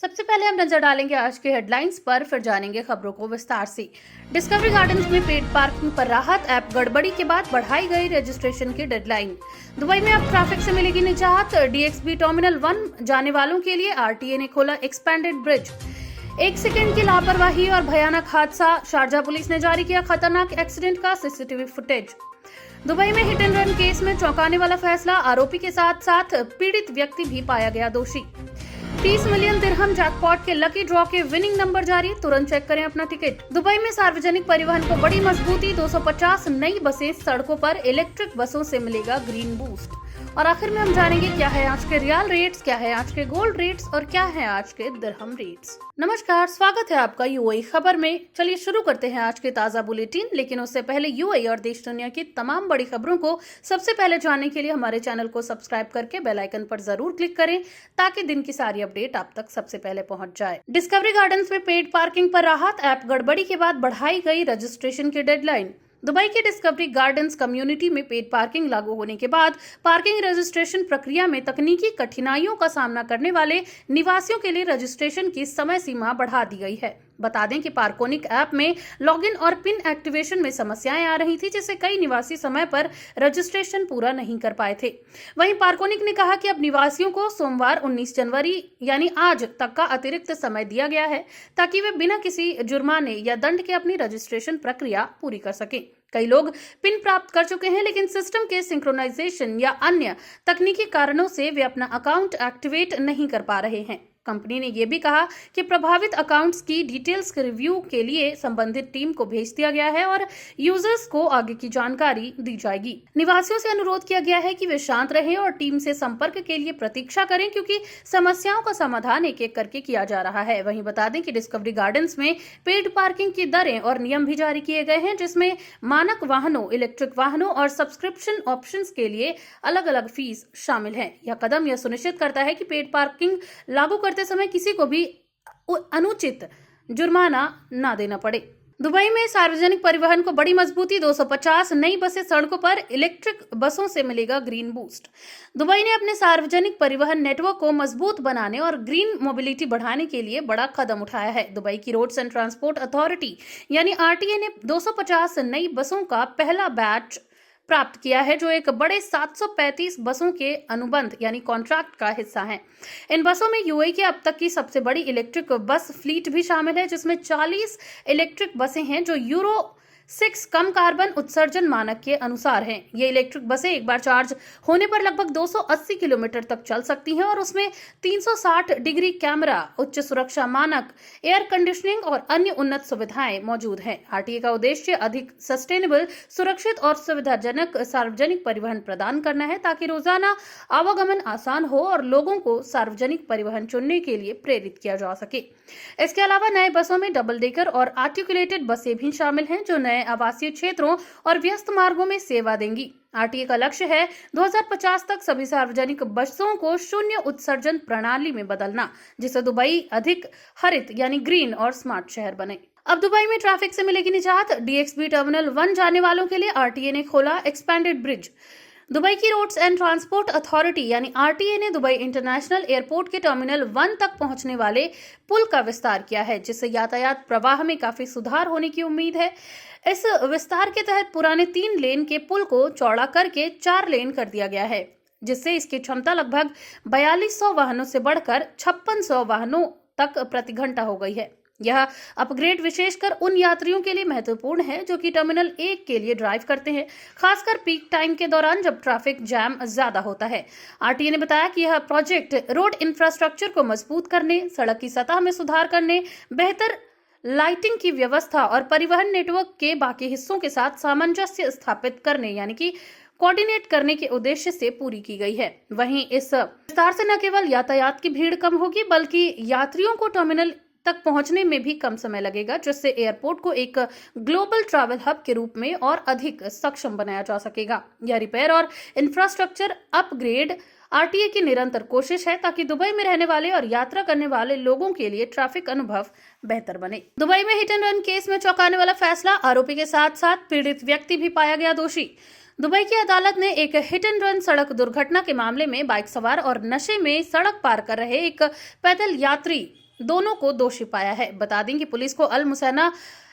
सबसे पहले हम नजर डालेंगे आज के हेडलाइंस पर, फिर जानेंगे खबरों को विस्तार से। डिस्कवरी गार्डन्स में पेड पार्किंग पर राहत, ऐप गड़बड़ी के बाद बढ़ाई गई रजिस्ट्रेशन की डेडलाइन। दुबई में अब ट्रैफिक से मिलेगी निजात, डीएक्सबी टर्मिनल 1 जाने वालों के लिए आरटीए ने खोला एक्सपेंडेड ब्रिज। 1 सेकंड की लापरवाही और भयानक हादसा, शारजा पुलिस ने जारी किया खतरनाक एक्सीडेंट का सीसीटीवी फुटेज। दुबई में हिट एंड रन केस में चौंकाने वाला फैसला, आरोपी के साथ साथ पीड़ित व्यक्ति भी पाया गया दोषी। 30 मिलियन दिरहम जैकपॉट के लकी ड्रॉ के विनिंग नंबर जारी, तुरंत चेक करें अपना टिकट। दुबई में सार्वजनिक परिवहन को बड़ी मजबूती, 250 नई बसें सड़कों पर, इलेक्ट्रिक बसों से मिलेगा ग्रीन बूस्ट। और आखिर में हम जानेंगे क्या है आज के रियल रेट्स, क्या है आज के गोल्ड रेट्स और क्या है आज के दिरहम रेट्स। नमस्कार, स्वागत है आपका यूएई खबर में। चलिए शुरू करते हैं आज के ताजा बुलेटिन, लेकिन उससे पहले यूएई और देश दुनिया की तमाम बड़ी खबरों को सबसे पहले जानने के लिए हमारे चैनल को सब्सक्राइब करके बेल आइकन पर जरूर क्लिक करें, ताकि दिन की सारी अपडेट आप तक सबसे पहले पहुंच जाए। डिस्कवरी गार्डन्स में पेड पार्किंग पर राहत, ऐप गड़बड़ी के बाद बढ़ाई गई रजिस्ट्रेशन की डेडलाइन। दुबई के डिस्कवरी गार्डन्स कम्युनिटी में पेड पार्किंग लागू होने के बाद पार्किंग रजिस्ट्रेशन प्रक्रिया में तकनीकी कठिनाइयों का सामना करने वाले निवासियों के लिए रजिस्ट्रेशन की समय सीमा बढ़ा दी गई है। बता दें कि पार्कोनिक ऐप में लॉगिन और पिन एक्टिवेशन में समस्याएं आ रही थी, जिससे कई निवासी समय पर रजिस्ट्रेशन पूरा नहीं कर पाए थे। वहीं पार्कोनिक ने कहा कि अब निवासियों को सोमवार 19 जनवरी यानी आज तक का अतिरिक्त समय दिया गया है, ताकि वे बिना किसी जुर्माने या दंड के अपनी रजिस्ट्रेशन प्रक्रिया पूरी कर सकें। कई लोग पिन प्राप्त कर चुके हैं, लेकिन सिस्टम के सिंक्रोनाइजेशन या अन्य तकनीकी कारणों से वे अपना अकाउंट एक्टिवेट नहीं कर पा रहे हैं। कंपनी ने यह भी कहा कि प्रभावित अकाउंट्स की डिटेल्स के रिव्यू के लिए संबंधित टीम को भेज दिया गया है और यूजर्स को आगे की जानकारी दी जाएगी। निवासियों से अनुरोध किया गया है कि वे शांत रहें और टीम से संपर्क के लिए प्रतीक्षा करें, क्योंकि समस्याओं का समाधान एक एक करके किया जा रहा है। वहीं बता दें कि डिस्कवरी गार्डन्स में पेड पार्किंग की दरें और नियम भी जारी किए गए हैं, जिसमें मानक वाहनों, इलेक्ट्रिक वाहनों और सब्सक्रिप्शन ऑप्शंस के लिए अलग अलग फीस शामिल है। यह कदम यह सुनिश्चित करता है कि पेड पार्किंग लागू करते समय किसी को भी अनुचित जुर्माना ना देना पड़े। दुबई में सार्वजनिक परिवहन को बड़ी मजबूती, 250 नई बसें सड़कों पर, इलेक्ट्रिक बसों से मिलेगा ग्रीन बूस्ट। दुबई ने अपने सार्वजनिक परिवहन नेटवर्क को मजबूत बनाने और ग्रीन मोबिलिटी बढ़ाने के लिए बड़ा कदम उठाया है। दुबई की रोड्स एंड ट्रांसपोर्ट अथॉरिटी यानी आरटीए ने 250 नई बसों का पहला बैच प्राप्त किया है, जो एक बड़े 735 बसों के अनुबंध यानी कॉन्ट्रैक्ट का हिस्सा है। इन बसों में यूएई के अब तक की सबसे बड़ी इलेक्ट्रिक बस फ्लीट भी शामिल है, जिसमें 40 इलेक्ट्रिक बसें हैं जो यूरो 6 कम कार्बन उत्सर्जन मानक के अनुसार हैं। ये इलेक्ट्रिक बसें एक बार चार्ज होने पर लगभग 280 किलोमीटर तक चल सकती हैं और उसमें 360 डिग्री कैमरा, उच्च सुरक्षा मानक, एयर कंडीशनिंग और अन्य उन्नत सुविधाएं मौजूद हैं। आरटीए का उद्देश्य अधिक सस्टेनेबल, सुरक्षित और सुविधाजनक सार्वजनिक परिवहन प्रदान करना है, ताकि रोजाना आवागमन आसान हो और लोगों को सार्वजनिक परिवहन चुनने के लिए प्रेरित किया जा सके। इसके अलावा नए बसों में डबल डेकर और आर्टिकुलेटेड बसें भी शामिल हैं, जो नए आवासीय क्षेत्रों और व्यस्त मार्गों में सेवा देंगी। आरटीए का लक्ष्य है 2050 तक सभी सार्वजनिक बसों को शून्य उत्सर्जन प्रणाली में बदलना, जिससे दुबई अधिक हरित यानी ग्रीन और स्मार्ट शहर बने। अब दुबई में ट्रैफिक से मिलेगी निजात, डीएक्सबी टर्मिनल 1 जाने वालों के लिए आरटीए ने खोला एक्सपेंडेड ब्रिज। दुबई की रोड्स एंड ट्रांसपोर्ट अथॉरिटी यानी आरटीए ने दुबई इंटरनेशनल एयरपोर्ट के टर्मिनल 1 तक पहुंचने वाले पुल का विस्तार किया है, जिससे यातायात प्रवाह में काफी सुधार होने की उम्मीद है। इस विस्तार के तहत पुराने 3 लेन के पुल को चौड़ा करके 4 लेन कर दिया गया है, जिससे इसकी क्षमता लगभग 4200 वाहनों से बढ़कर 5600 वाहनों तक प्रति घंटा हो गई है। यह अपग्रेड विशेषकर उन यात्रियों के लिए महत्वपूर्ण है जो कि टर्मिनल 1 के लिए ड्राइव करते हैं, खासकर पीक टाइम के दौरान जब ट्रैफिक जैम ज्यादा होता है। आरटीए ने बताया कि यह प्रोजेक्ट रोड इंफ्रास्ट्रक्चर को मजबूत करने, सड़क की सतह में सुधार करने, बेहतर लाइटिंग की व्यवस्था और परिवहन नेटवर्क के बाकी हिस्सों के साथ सामंजस्य स्थापित करने यानी कि कोऑर्डिनेट करने के उद्देश्य से पूरी की गई है। वहीं इस विस्तार से न केवल यातायात की भीड़ कम होगी, बल्कि यात्रियों को टर्मिनल तक पहुंचने में भी कम समय लगेगा, जिससे एयरपोर्ट को एक ग्लोबल ट्रैवल हब के रूप में और अधिक सक्षम बनाया जा सकेगा। यह रिपेयर और इंफ्रास्ट्रक्चर अपग्रेड आरटीए की निरंतर कोशिश है, ताकि दुबई में रहने वाले और यात्रा करने वाले लोगों के लिए ट्रैफिक अनुभव बेहतर बने। दुबई में हिट एंड रन केस में चौंकाने वाला फैसला, आरोपी के साथ साथ पीड़ित व्यक्ति भी पाया गया दोषी। दुबई की अदालत ने एक हिट एंड रन सड़क दुर्घटना के मामले में बाइक सवार और नशे में सड़क पार कर रहे एक पैदल यात्री दोनों को दोषी पाया है। बता दें कि पुलिस को अल मुसैना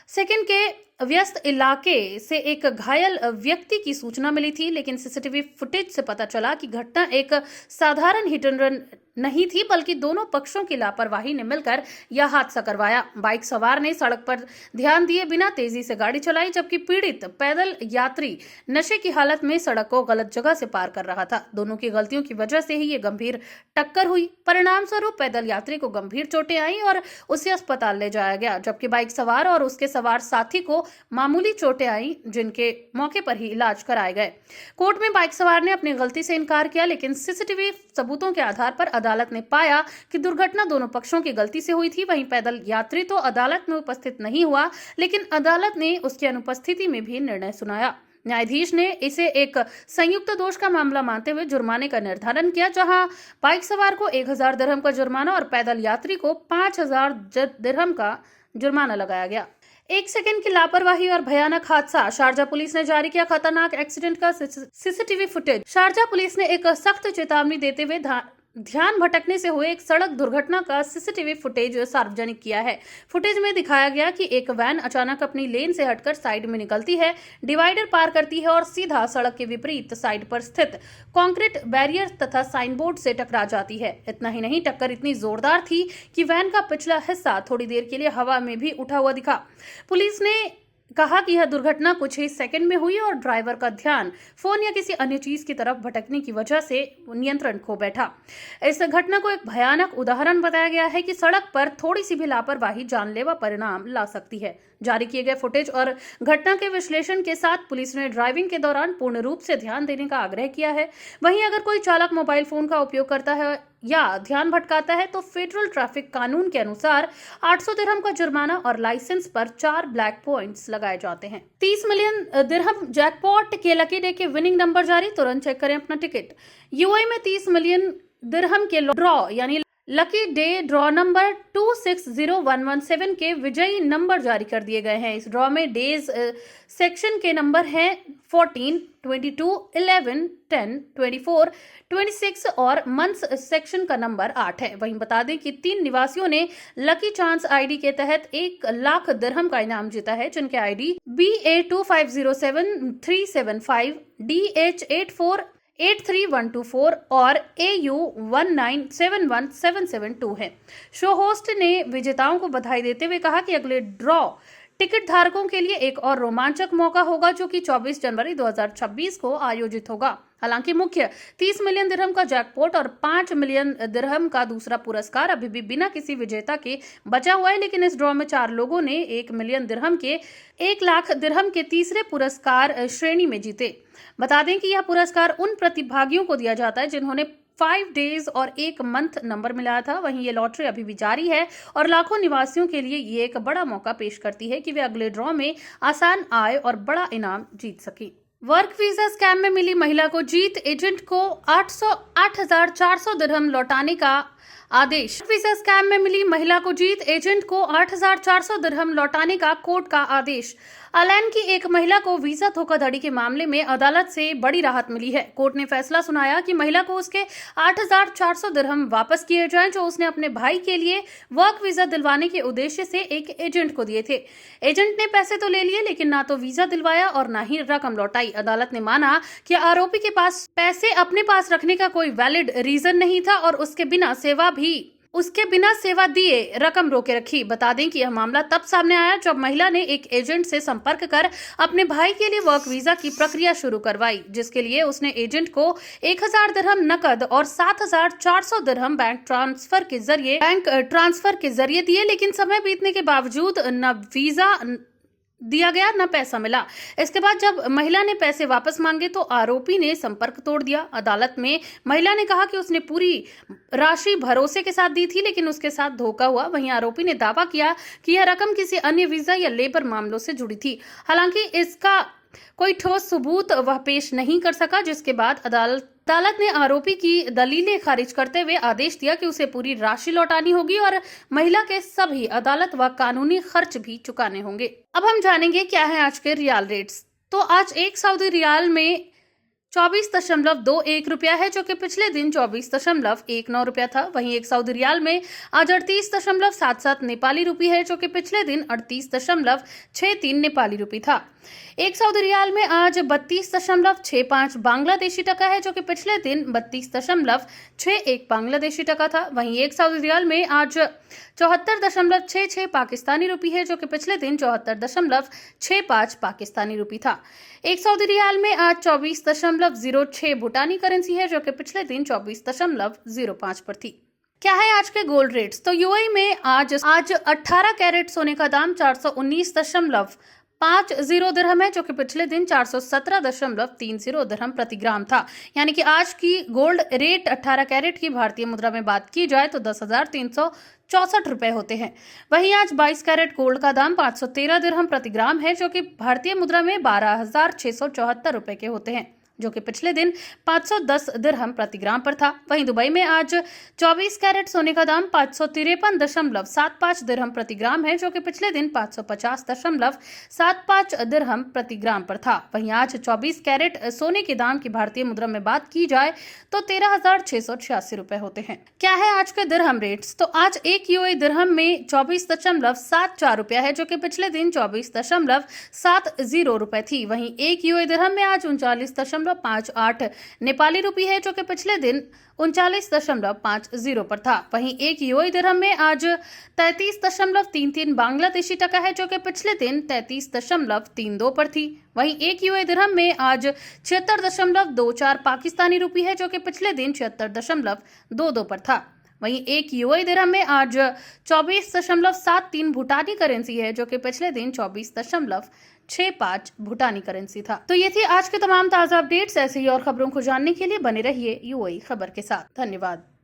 सेकंड के व्यस्त इलाके से एक घायल व्यक्ति की सूचना मिली थी, लेकिन सीसीटीवी फुटेज से पता चला कि घटना एक साधारण हिट एंड रन नहीं थी, बल्कि दोनों पक्षों की लापरवाही ने मिलकर यह हादसा करवाया। बाइक सवार ने सड़क पर ध्यान दिए बिना तेजी से गाड़ी चलाई, जबकि पीड़ित पैदल यात्री नशे की हालत में सड़क को गलत जगह से पार कर रहा था। दोनों की गलतियों की वजह से ही ये गंभीर टक्कर हुई। परिणाम स्वरूप पैदल यात्री को गंभीर चोटें आई और उसे अस्पताल ले जाया गया, जबकि बाइक सवार और उसके सवार साथी को मामूली चोटें आई, जिनके मौके पर ही इलाज कराए गए। कोर्ट में बाइक सवार ने अपनी गलती से इनकार किया, लेकिन सीसीटीवी सबूतों के आधार पर अदालत ने पाया कि दुर्घटना दोनों पक्षों की गलती से हुई थी। वहीं पैदल यात्री तो अदालत में उपस्थित नहीं हुआ, लेकिन अदालत ने उसकी अनुपस्थिति में भी निर्णय सुनाया। न्यायाधीश ने इसे एक संयुक्त दोष का मामला मानते हुए जुर्माने का निर्धारण किया, जहां बाइक सवार को 1000 दिरहम का जुर्माना और पैदल यात्री को 5000 दिरहम का जुर्माना लगाया गया। 1 सेकंड की लापरवाही और भयानक हादसा। शारजा पुलिस ने जारी किया खतरनाक एक्सीडेंट का सीसीटीवी फुटेज। शारजा पुलिस ने एक सख्त चेतावनी देते हुए ध्यान भटकने से हुए एक सड़क दुर्घटना का सीसीटीवी फुटेज सार्वजनिक किया है। फुटेज में दिखाया गया कि एक वैन अचानक अपनी लेन से हटकर साइड में निकलती है, डिवाइडर पार करती है और सीधा सड़क के विपरीत साइड पर स्थित कंक्रीट बैरियर तथा साइन बोर्ड से टकरा जाती है। इतना ही नहीं, टक्कर इतनी जोरदार थी कि वैन का पिछला हिस्सा थोड़ी देर के लिए हवा में भी उठा हुआ दिखा। पुलिस ने कहा कि यह दुर्घटना कुछ ही सेकंड में हुई और ड्राइवर का ध्यान फोन या किसी अन्य चीज की तरफ भटकने की वजह से नियंत्रण खो बैठा। इस घटना को एक भयानक उदाहरण बताया गया है कि सड़क पर थोड़ी सी भी लापरवाही जानलेवा परिणाम ला सकती है। जारी किए गए फुटेज और घटना के विश्लेषण के साथ पुलिस ने ड्राइविंग के दौरान पूर्ण रूप से ध्यान देने का आग्रह किया है। वहीं अगर कोई चालक मोबाइल फोन का उपयोग करता है या ध्यान भटकाता है तो फेडरल ट्रैफिक कानून के अनुसार 800 दिरहम का जुर्माना और लाइसेंस पर 4 ब्लैक पॉइंट्स लगाए जाते हैं। 30 मिलियन दिरहम जैकपॉट के लकी डे के विनिंग नंबर जारी, तुरंत चेक करें अपना टिकट। यूएई में 30 मिलियन दिरहम के ड्रॉ यानी लकी डे ड्रॉ नंबर 260117 के विजयी नंबर जारी कर दिए गए हैं। इस ड्रॉ में डेज सेक्शन के नंबर हैं 14, 22, 11, 10, 24, 26 और मंथ्स सेक्शन का नंबर 8 है। वहीं बता दें कि 3 निवासियों ने लकी चांस आईडी के तहत 1 लाख दिरहम का इनाम जीता है, जिनके आईडी BA2507375, DH8483124 और AU1971772 है। शो होस्ट ने विजेताओं को बधाई देते हुए कहा कि अगले ड्रॉ टिकट धारकों के लिए एक और रोमांचक मौका होगा, जो कि 24 जनवरी 2026 को आयोजित होगा। हालांकि मुख्य 30 मिलियन दिरहम का जैकपॉट और 5 मिलियन दिरहम का दूसरा पुरस्कार अभी भी बिना किसी विजेता के बचा हुआ है, लेकिन इस ड्रॉ में 4 लोगों ने 1 मिलियन दिरहम के 1 लाख दिरहम के तीसरे पुरस्कार श्रेणी में जीते। बता दें कि यह पुरस्कार उन प्रतिभागियों को दिया जाता है जिन्होंने 5 डेज और 1 मंथ नंबर मिलाया था। वहीं ये लॉटरी अभी भी जारी है और लाखों निवासियों के लिए ये एक बड़ा मौका पेश करती है कि वे अगले ड्रॉ में आसान आय और बड़ा इनाम जीत सकें। वर्क वीजा स्कैम में मिली महिला को जीत, एजेंट को 8,400 दिरहम लौटाने का आदेश। वीजा स्कैम में मिली महिला को जीत, एजेंट को 8,400 दिरहम लौटाने का कोर्ट का आदेश। आयरलैंड की एक महिला को वीजा धोखाधड़ी के मामले में अदालत से बड़ी राहत मिली है। कोर्ट ने फैसला सुनाया कि महिला को उसके 8,400 दिरहम वापस किए जाएं, जो उसने अपने भाई के लिए वर्क वीजा दिलवाने के उद्देश्य से एक एजेंट को दिए थे। एजेंट ने पैसे तो ले लिए, लेकिन ना तो वीजा दिलवाया और ना ही रकम लौटाई। अदालत ने माना कि आरोपी के पास पैसे अपने पास रखने का कोई वैलिड रीजन नहीं था और उसके बिना सेवा दिए रकम रोके रखी। बता दें कि यह मामला तब सामने आया जब महिला ने एक एजेंट से संपर्क कर अपने भाई के लिए वर्क वीजा की प्रक्रिया शुरू करवाई, जिसके लिए उसने एजेंट को 1000 दिरहम नकद और 7,400 दिरहम बैंक ट्रांसफर के जरिए दिए, लेकिन समय बीतने के बावजूद न वीजा दिया गया न पैसा मिला। इसके बाद जब महिला ने पैसे वापस मांगे तो आरोपी ने संपर्क तोड़ दिया। अदालत में महिला ने कहा कि उसने पूरी राशि भरोसे के साथ दी थी, लेकिन उसके साथ धोखा हुआ। वहीं आरोपी ने दावा किया कि यह रकम किसी अन्य वीजा या लेबर मामलों से जुड़ी थी। हालांकि इसका कोई ठोस सबूत वह पेश नहीं कर सका, जिसके बाद अदालत ने आरोपी की दलीलें खारिज करते हुए आदेश दिया कि उसे पूरी राशि लौटानी होगी और महिला के सभी अदालत व कानूनी खर्च भी चुकाने होंगे। अब हम जानेंगे क्या है आज के रियाल रेट्स। तो आज एक सऊदी रियाल में 24.21 रुपया है, जो कि पिछले दिन 24.19 रुपया था। वहीं एक सऊदी रियाल में आज 38.77 नेपाली रुपी है, जो कि पिछले दिन 38.63 नेपाली रुपी था। एक सऊदी रियाल में आज 32.65 बांग्लादेशी टका है, जो कि पिछले दिन 32.61 बांग्लादेशी टका था। वहीं एक सऊदी रियाल में आज 74.66 पाकिस्तानी रुपी है, जो कि पिछले दिन 74.65 पाकिस्तानी रुपी था। एक सऊदी रियाल में आज 24.06 भूटानी करेंसी है, जो कि पिछले दिन 24.05 पर थी। क्या है आज के गोल्ड रेट्स? तो यूएई में आज 18 कैरेट सोने का दाम 419.50 दिरहम है, जो कि पिछले दिन 417.30 दिरहम प्रति ग्राम था। यानी कि आज की गोल्ड रेट 18 कैरेट की भारतीय मुद्रा में बात की जाए तो 10,364 रुपए होते हैं। वहीं आज 22 कैरेट गोल्ड का दाम 513 दिरहम प्रति ग्राम है, जो कि भारतीय मुद्रा में 12,674 रुपए के होते हैं, जो कि पिछले दिन 510 दिरहम प्रति ग्राम पर था। वहीं दुबई में आज 24 कैरेट सोने का दाम 553.75 दिरहम प्रति ग्राम है, जो कि पिछले दिन 550.75 दिरहम प्रति ग्राम पर था। वहीं आज 24 कैरेट सोने के दाम की भारतीय मुद्रा में बात की जाए तो 13,686 रुपए होते हैं। क्या है आज के दिरहम रेट्स? तो आज एक यूएई दिरहम में 24.74 रुपया है, जो कि पिछले दिन 24.70 रुपए थी। वहीं एक यूएई दिरहम में आज 39.58 नेपाली रुपी है, जो कि पिछले दिन 39.50 पर था। वहीं एक यूएई दिरहम में आज 33.33 बांग्लादेशी टका है, जो कि पिछले दिन 33.32 पर थी। वहीं एक यूएई दिरहम में आज 76.24 पाकिस्तानी रुपी है, जो कि पिछले दिन 76.22 पर था। वहीं एक यूएई दिरहम में आज 24.73 भूटानी करेंसी है, जो कि पिछले दिन 24.65 भूटानी करेंसी था। तो ये थी आज के तमाम ताज़ा अपडेट्स। ऐसे ही और खबरों को जानने के लिए बने रहिए यूएई खबर के साथ। धन्यवाद।